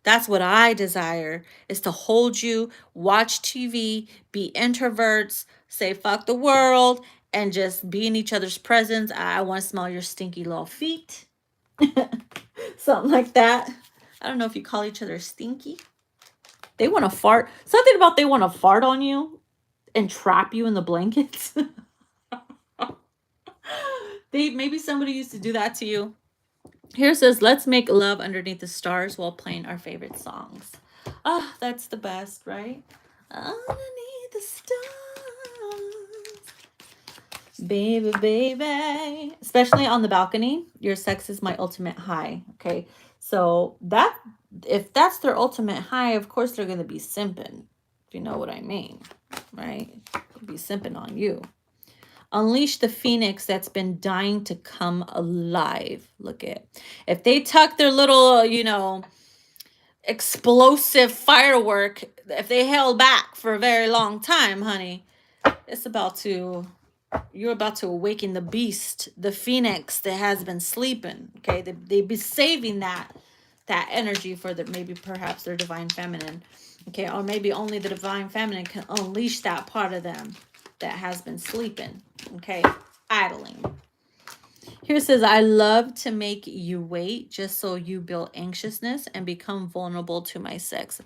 That's what I desire, is to hold you, watch TV, be introverts, say fuck the world, and just be in each other's presence. I want to smell your stinky little feet. Something like that. I don't know if you call each other stinky. They want to fart. Something about they want to fart on you and trap you in the blankets. Maybe somebody used to do that to you. Here says, let's make love underneath the stars while playing our favorite songs. Ah, that's the best, right? Underneath the stars. Baby, baby. Especially on the balcony. Your sex is my ultimate high. Okay. So if that's their ultimate high, of course they're going to be simping. If you know what I mean. Right? They'll be simping on you. Unleash the phoenix that's been dying to come alive. Look at, if they tuck their little, explosive firework, if they held back for a very long time, honey, you're about to awaken the beast, the phoenix that has been sleeping. Okay, they be saving that energy for perhaps their divine feminine. Okay, or maybe only the divine feminine can unleash that part of them that has been sleeping. Okay, idling. Here it says, I love to make you wait just so you build anxiousness and become vulnerable to my sex.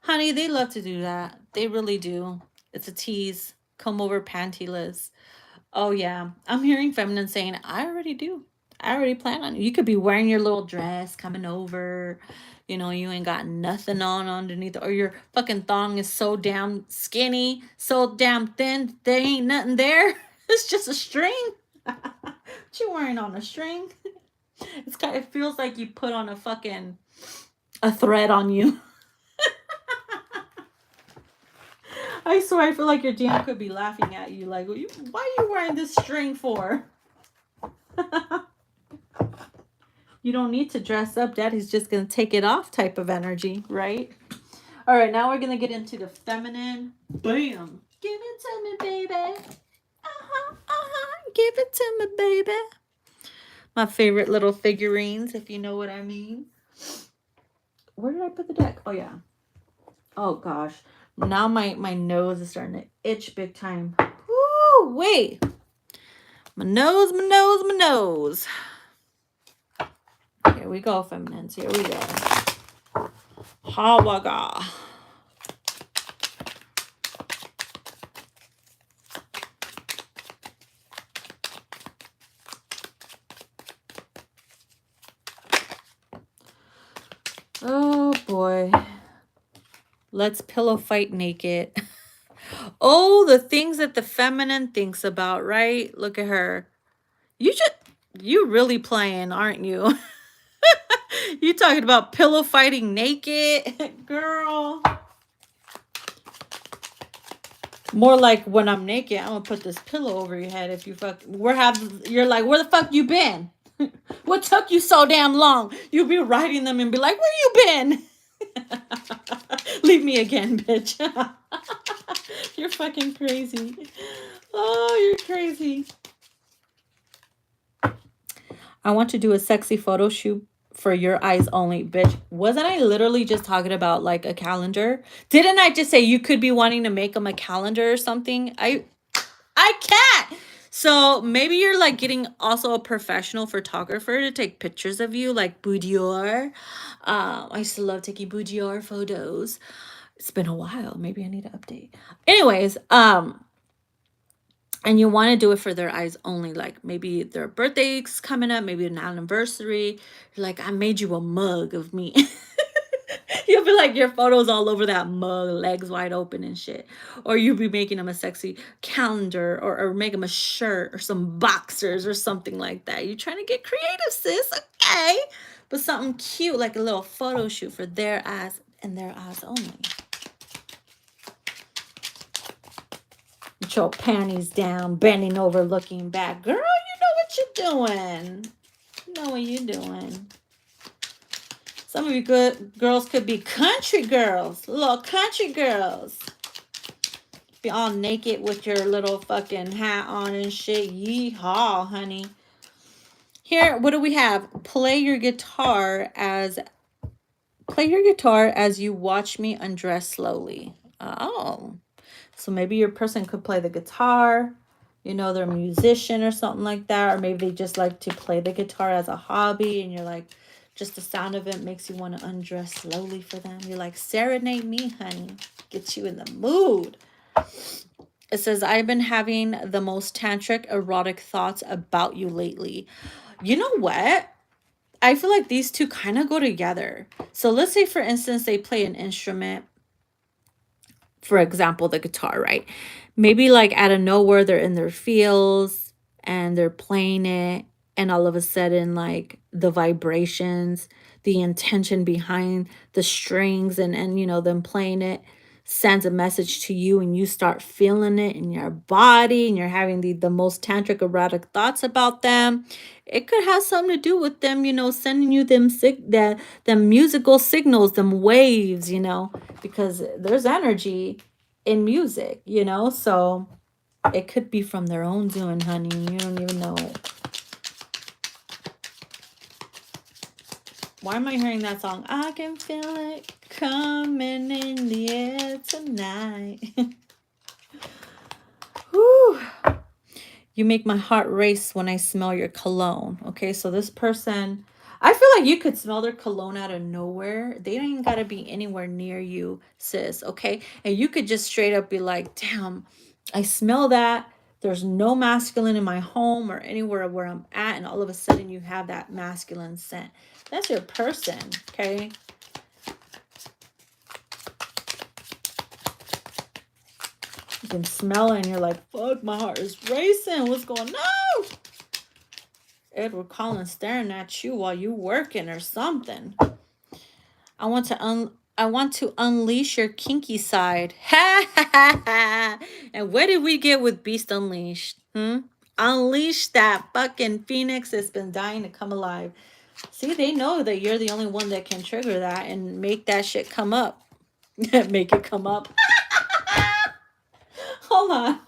Honey, they love to do that. They really do. It's a tease. Come over pantyless. Oh, yeah. I'm hearing feminine saying, I already do. I already plan on it. You could be wearing your little dress, coming over. You ain't got nothing on underneath. Or your fucking thong is so damn skinny, so damn thin, there ain't nothing there. It's just a string. What you wearing on a string? It feels like you put on a thread on you. I swear, I feel like your DM could be laughing at you. Like, why are you wearing this string for? You don't need to dress up. Daddy's just going to take it off type of energy, right? All right, now we're going to get into the feminine. Bam. Give it to me, baby. Give it to me, baby. My favorite little figurines, if you know what I mean. Where did I put the deck? Oh, yeah. Oh, gosh. Now my nose is starting to itch big time. Woo, wait. My nose. Here we go, feminines. Here we go. Hawaga. Oh, boy. Let's pillow fight naked. Oh, the things that the feminine thinks about, right? Look at her. You really playing, aren't you? You talking about pillow fighting naked, girl. More like when I'm naked, I'm gonna put this pillow over your head. If you you're like, where the fuck you been? What took you so damn long? You'll be writing them and be like, where you been? Leave me again, bitch. You're fucking crazy. Oh, you're crazy. I want to do a sexy photo shoot for your eyes only. Bitch, wasn't I literally just talking about like a calendar? Didn't I just say you could be wanting to make them a calendar or something? I can't. So maybe you're like getting also a professional photographer to take pictures of you, like boudoir. I used to love taking boudoir photos. It's been a while. Maybe I need to update. Anyways, and you want to do it for their eyes only, like maybe their birthday's coming up, maybe an anniversary. You're like, I made you a mug of me. You'll be like your photos all over that mug, legs wide open and shit. Or you'll be making them a sexy calendar, or make them a shirt or some boxers or something like that. You're trying to get creative, sis. Okay. But something cute, like a little photo shoot for their eyes and their eyes only. With your panties down, bending over, looking back. Girl, you know what you're doing. You know what you're doing. Some of you good girls could be country girls. Little country girls. Be all naked with your little fucking hat on and shit. Yeehaw, honey. Here, what do we have? Play your guitar as you watch me undress slowly. Oh. So maybe your person could play the guitar. You know, they're a musician or something like that. Or maybe they just like to play the guitar as a hobby. And you're like, just the sound of it makes you want to undress slowly for them. You're like, serenade me, honey. Get you in the mood. It says, I've been having the most tantric, erotic thoughts about you lately. You know what? I feel like these two kind of go together. So let's say, for instance, they play an instrument. For example, the guitar, right? Maybe like out of nowhere, they're in their feels and they're playing it. And all of a sudden, like the vibrations, the intention behind the strings and you know, them playing it sends a message to you, and you start feeling it in your body, and you're having the most tantric erotic thoughts about them. It could have something to do with them, you know, sending you them musical signals, them waves, you know, because there's energy in music, you know. So it could be from their own doing, honey. You don't even know it. Why am I hearing that song? I can feel it coming in the air tonight. Whew. You make my heart race when I smell your cologne. Okay, so this person, I feel like you could smell their cologne out of nowhere. They don't even got to be anywhere near you, sis. Okay, and you could just straight up be like, damn, I smell that. There's no masculine in my home or anywhere where I'm at, and all of a sudden you have that masculine scent. That's your person, okay? You can smell it and you're like, fuck, my heart is racing. What's going on? No! Edward Collins staring at you while you working or something. I want to unleash your kinky side. Ha ha ha ha. And what did we get with Beast Unleashed? Unleash that fucking phoenix that's been dying to come alive. See, they know that you're the only one that can trigger that and make that shit come up. Make it come up. Hold on.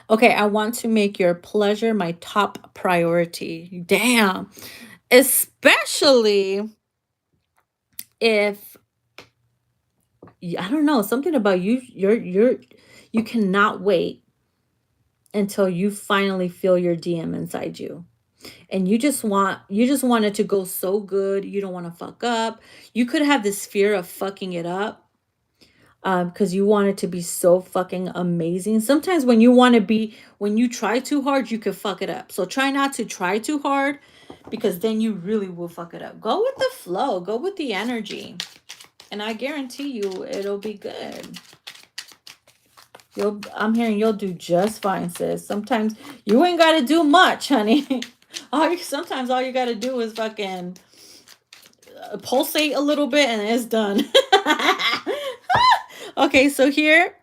Okay, I want to make your pleasure my top priority. Damn. Especially if, I don't know, something about you, you cannot wait until you finally feel your DM inside you. And you just want it to go so good. You don't want to fuck up. You could have this fear of fucking it up. Because you want it to be so fucking amazing. Sometimes when you try too hard, you could fuck it up. So try not to try too hard, because then you really will fuck it up. Go with the flow. Go with the energy. And I guarantee you it'll be good. I'm hearing you'll do just fine, sis. Sometimes you ain't got to do much, honey. Sometimes all you got to do is fucking pulsate a little bit and it's done. Okay, so here,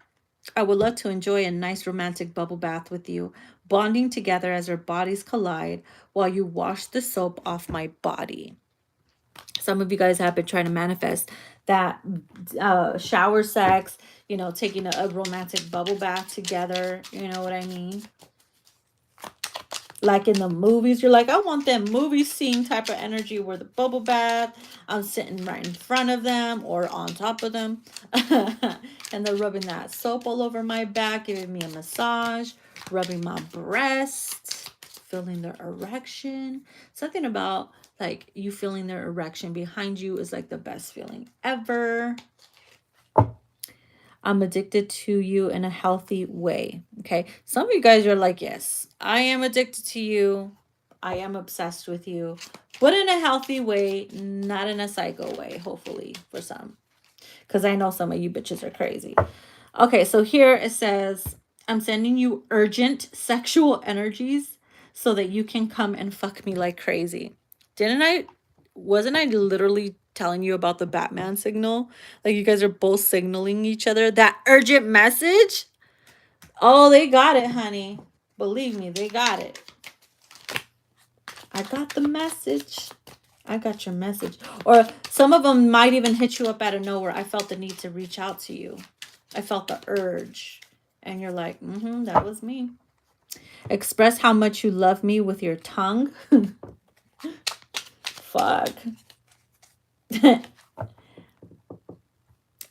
I would love to enjoy a nice romantic bubble bath with you, bonding together as our bodies collide while you wash the soap off my body. Some of you guys have been trying to manifest that shower sex, you know, taking a romantic bubble bath together. You know what I mean? Like in the movies, you're like, I want that movie scene type of energy where the bubble bath, I'm sitting right in front of them or on top of them. And they're rubbing that soap all over my back, giving me a massage, rubbing my breast, feeling their erection. Something about like you feeling their erection behind you is like the best feeling ever. I'm addicted to you in a healthy way. Okay. Some of you guys are like, yes, I am addicted to you. I am obsessed with you, but in a healthy way, not in a psycho way, hopefully, for some. Because I know some of you bitches are crazy. Okay. So here it says, I'm sending you urgent sexual energies so that you can come and fuck me like crazy. Wasn't I literally telling you about the Batman signal? Like you guys are both signaling each other that urgent message? Oh, they got it, honey. Believe me, they got it. I got the message. I got your message. Or some of them might even hit you up out of nowhere. I felt the need to reach out to you. I felt the urge. And you're like, that was me. Express how much you love me with your tongue. Fuck.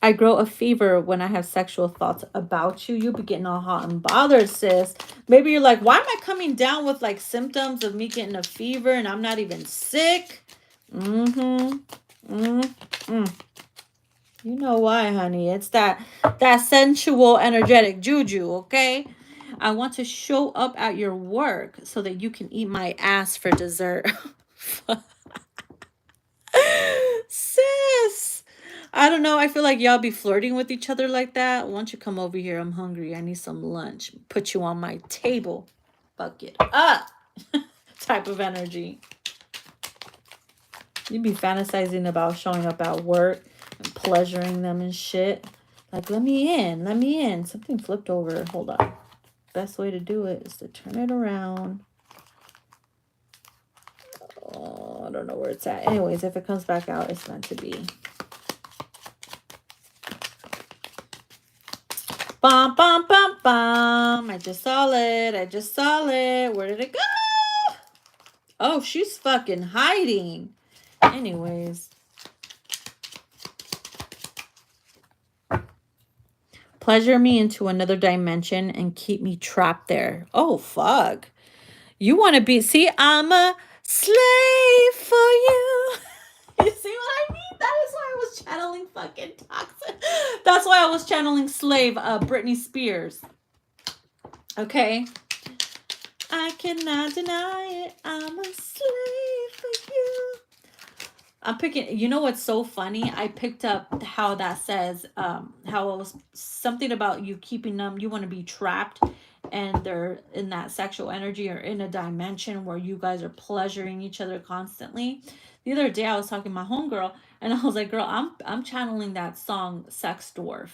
I grow a fever when I have sexual thoughts about you. You be getting all hot and bothered, sis. Maybe you're like, why am I coming down with like symptoms of me getting a fever and I'm not even sick? You know why, honey. It's that sensual, energetic juju, okay? I want to show up at your work so that you can eat my ass for dessert. Sis, I don't know. I feel like y'all be flirting with each other like that. Why don't you come over here? I'm hungry. I need some lunch. Put you on my table. Fuck it up. Type of energy. You be fantasizing about showing up at work and pleasuring them and shit. Like, let me in. Let me in. Something flipped over. Hold on. Best way to do it is to turn it around. Oh, I don't know where it's at. Anyways, if it comes back out, it's meant to be. Bum, bum, bum, bum. I just saw it. I just saw it. Where did it go? Oh, she's fucking hiding. Anyways. Pleasure me into another dimension and keep me trapped there. Oh, fuck. You want to be... See, I'm a slave for you. You see what I mean? That is why I was channeling fucking toxic. That's why I was channeling slave, Britney Spears. Okay. I cannot deny it. I'm a slave for you. I'm picking, you know what's so funny? I picked up how that says, how it was something about you keeping them, you want to be trapped and they're in that sexual energy or in a dimension where you guys are pleasuring each other constantly. The other day I was talking to my homegirl and I was like, girl, I'm channeling that song Sex Dwarf.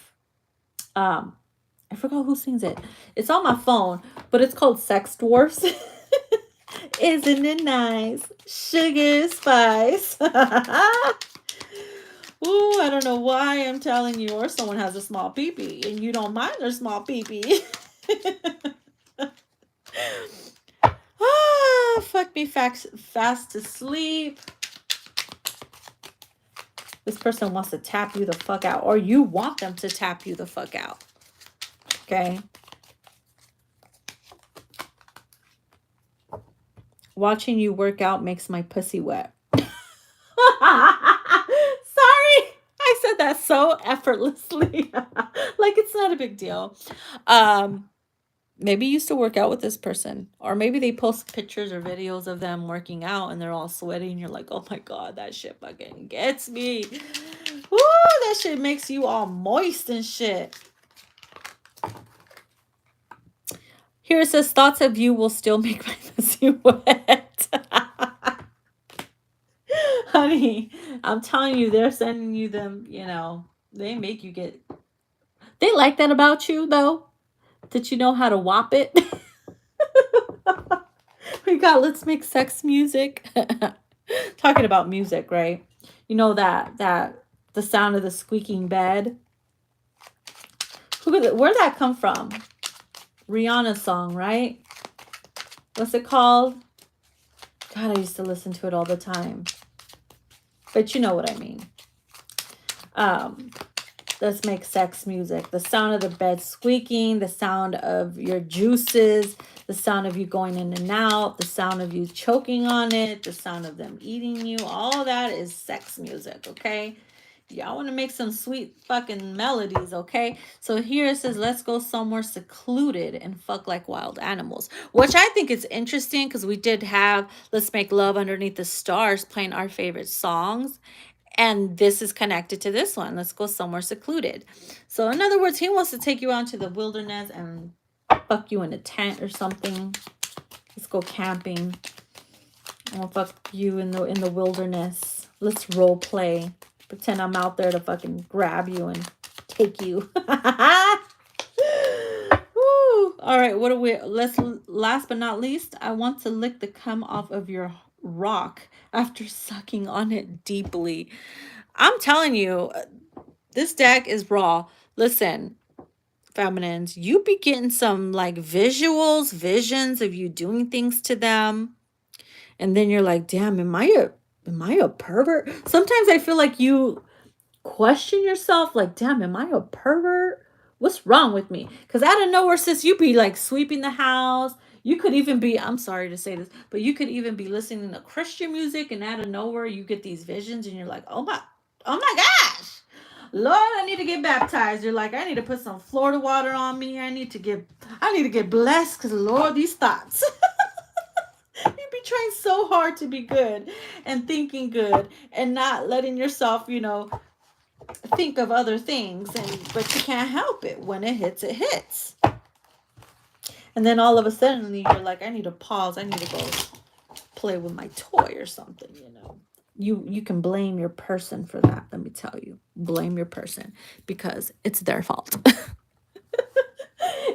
I forgot who sings it. It's on my phone, but it's called Sex Dwarfs. Isn't it nice? Sugar spice. Ooh, I don't know why I'm telling you, or someone has a small pee-pee and you don't mind their small pee-pee. Fuck me fast to sleep. This person wants to tap you the fuck out, or you want them to tap you the fuck out. Okay? Watching you work out makes my pussy wet. Sorry. I said that so effortlessly. Like it's not a big deal. Maybe you used to work out with this person. Or maybe they post pictures or videos of them working out and they're all sweaty and you're like, oh my God, that shit fucking gets me. Woo, that shit makes you all moist and shit. Here it says, thoughts of you will still make my pussy wet. Honey, I'm telling you, they're sending you them, you know, they make you get... They like that about you, though. That you know how to whop it. We got Let's Make Sex music. Talking about music, right? You know that the sound of the squeaking bed. Where'd that come from? Rihanna's song, right? What's it called? God, I used to listen to it all the time. But you know what I mean. Let's make sex music. The sound of the bed squeaking, the sound of your juices, the sound of you going in and out, the sound of you choking on it, the sound of them eating you. All that is sex music, okay? Y'all want to make some sweet fucking melodies, okay? So here it says, let's go somewhere secluded and fuck like wild animals, which I think is interesting because we did have Let's Make Love Underneath the Stars playing our favorite songs. And this is connected to this one. Let's go somewhere secluded. So in other words, he wants to take you out to the wilderness and fuck you in a tent or something. Let's go camping. I'll fuck you in the wilderness. Let's role play. Pretend I'm out there to fucking grab you and take you. Woo. All right, what are we? Last but not least, I want to lick the cum off of your rock after sucking on it deeply. I'm telling you, this deck is raw. Listen, feminines, you be getting some like visions of you doing things to them. And then you're like, damn, am I a pervert? Sometimes I feel like you question yourself, like, damn, am I a pervert? What's wrong with me? Because out of nowhere, sis, you be like sweeping the house. You could even be, I'm sorry to say this, but you could even be listening to Christian music, and out of nowhere, you get these visions, and you're like, oh my gosh, Lord, I need to get baptized. You're like, I need to put some Florida water on me. I need to get blessed, because Lord, these thoughts. You be trying so hard to be good and thinking good and not letting yourself, think of other things, but you can't help it. When it hits. And then all of a sudden you're like, I need to pause. I need to go play with my toy or something, You can blame your person for that. Let me tell you. Blame your person because it's their fault.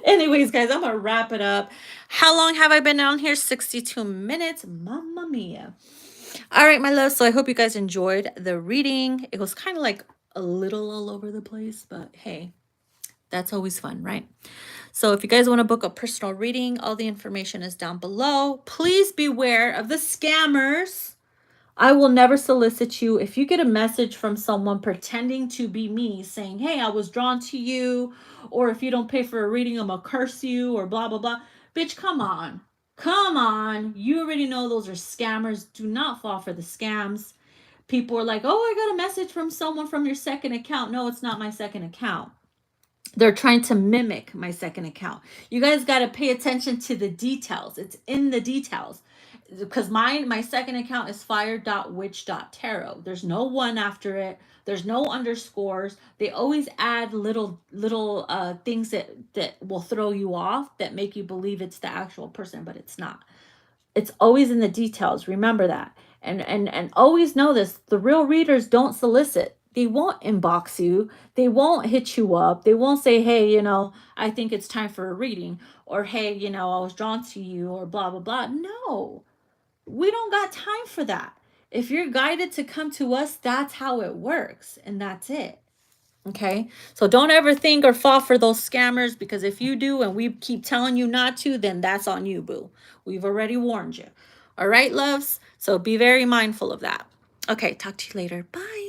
Anyways, guys, I'm going to wrap it up. How long have I been on here? 62 minutes. Mamma mia. All right, my love. So I hope you guys enjoyed the reading. It was kind of like a little all over the place, but hey, that's always fun, right? So if you guys want to book a personal reading, all the information is down below. Please beware of the scammers. I will never solicit you. If you get a message from someone pretending to be me saying, hey, I was drawn to you, or if you don't pay for a reading, I'm going to curse you, or blah, blah, blah. Bitch, come on. Come on. You already know those are scammers. Do not fall for the scams. People are like, oh, I got a message from someone from your second account. No, it's not my second account. They're trying to mimic my second account. You guys got to pay attention to the details. It's in the details. Because my second account is fire.witch.tarot. There's no one after it. There's no underscores. They always add little things that will throw you off, that make you believe it's the actual person, but it's not. It's always in the details. Remember that. And always know this. The real readers don't solicit. They won't inbox you. They won't hit you up. They won't say, hey, I think it's time for a reading. Or, hey, I was drawn to you, or blah, blah, blah. No. We don't got time for that. If you're guided to come to us, that's how it works. And that's it. Okay? So don't ever think or fall for those scammers, because if you do and we keep telling you not to, then that's on you, boo. We've already warned you. All right, loves? So be very mindful of that. Okay, talk to you later. Bye.